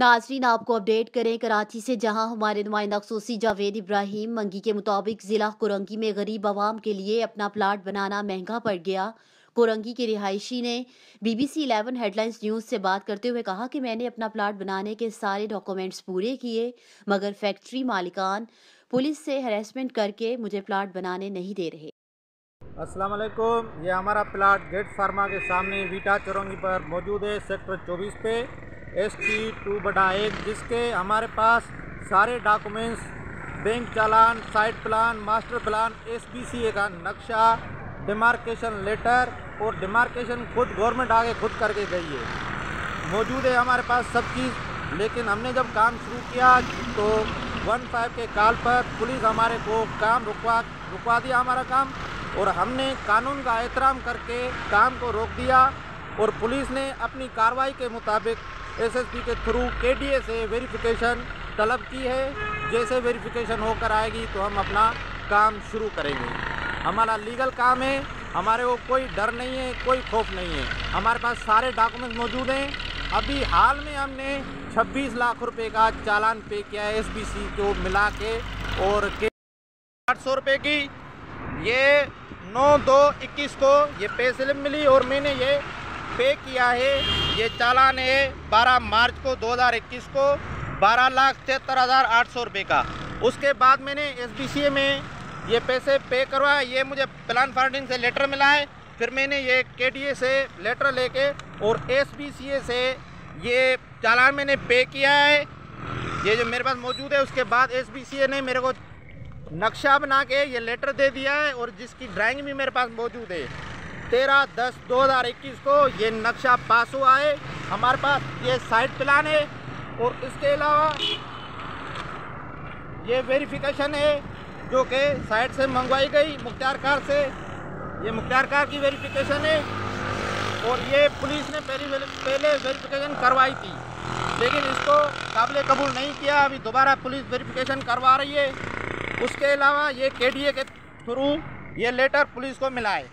नाजरीन, आपको अपडेट करें कराची से, जहां हमारे नुमाइंदा खसूसी जावेद इब्राहिम मंगी के मुताबिक जिला कुरंगी में गरीब आवाम के लिए अपना प्लाट बनाना महंगा पड़ गया। कुरंगी के रिहायशी ने BBC 11 हेडलाइंस न्यूज़ से बात करते हुए कहा कि मैंने अपना प्लाट बनाने के सारे डॉक्यूमेंट्स पूरे किए, मगर फैक्ट्री मालिकान पुलिस से हरेसमेंट करके मुझे प्लाट बनाने नहीं दे रहे। अस्सलाम वालेकुम। ये हमारा प्लाट गेट फार्मा के सामने वीटा चौरंगी पर मौजूद है, सेक्टर 24 पे ST 2/1, जिसके हमारे पास सारे documents, bank challan, site plan, master plan, SBCA का नक्शा, डिमार्केशन लेटर और डिमार्केशन खुद गवर्नमेंट आगे खुद करके गई है, मौजूद है हमारे पास सब चीज़। लेकिन हमने जब काम शुरू किया तो 15 के कॉल पर पुलिस हमारे को काम रुकवा दिया हमारा काम, और हमने कानून का एहतराम करके काम को रोक दिया। और पुलिस ने अपनी कार्रवाई के मुताबिक SSP के थ्रू KDA से वेरिफिकेशन तलब की है। जैसे वेरिफिकेशन होकर आएगी तो हम अपना काम शुरू करेंगे। हमारा लीगल काम है, हमारे को कोई डर नहीं है, कोई खौफ नहीं है। हमारे पास सारे डॉक्यूमेंट्स मौजूद हैं। अभी हाल में हमने 26 लाख रुपए का चालान पे किया है SBC को मिला के, और 800 रुपये की ये 9/2/21 को ये पे स्लिप मिली और मैंने ये पे किया है। ये चालान है 12 मार्च को 2021 को 12,73,800 रुपये का। उसके बाद मैंने SBCA में ये पैसे पे करवाया। ये मुझे प्लान फार्डिंग से लेटर मिला है, फिर मैंने ये KDA से लेटर लेके और SBCA से ये चालान मैंने पे किया है, ये जो मेरे पास मौजूद है। उसके बाद SBCA ने मेरे को नक्शा बना के ये लेटर दे दिया है, और जिसकी ड्राइंग भी मेरे पास मौजूद है। 13/10/2021 को ये नक्शा पास हुआ है। हमारे पास ये साइट प्लान है, और इसके अलावा ये वेरिफिकेशन है जो कि साइट से मंगवाई गई मुख्तार कार से। ये मुख्तार कार की वेरिफिकेशन है, और ये पुलिस ने पहले वेरिफिकेशन करवाई थी, लेकिन इसको काबिल कबूल नहीं किया। अभी दोबारा पुलिस वेरिफिकेशन करवा रही है। उसके अलावा ये KDA के थ्रू ये लेटर पुलिस को मिला है।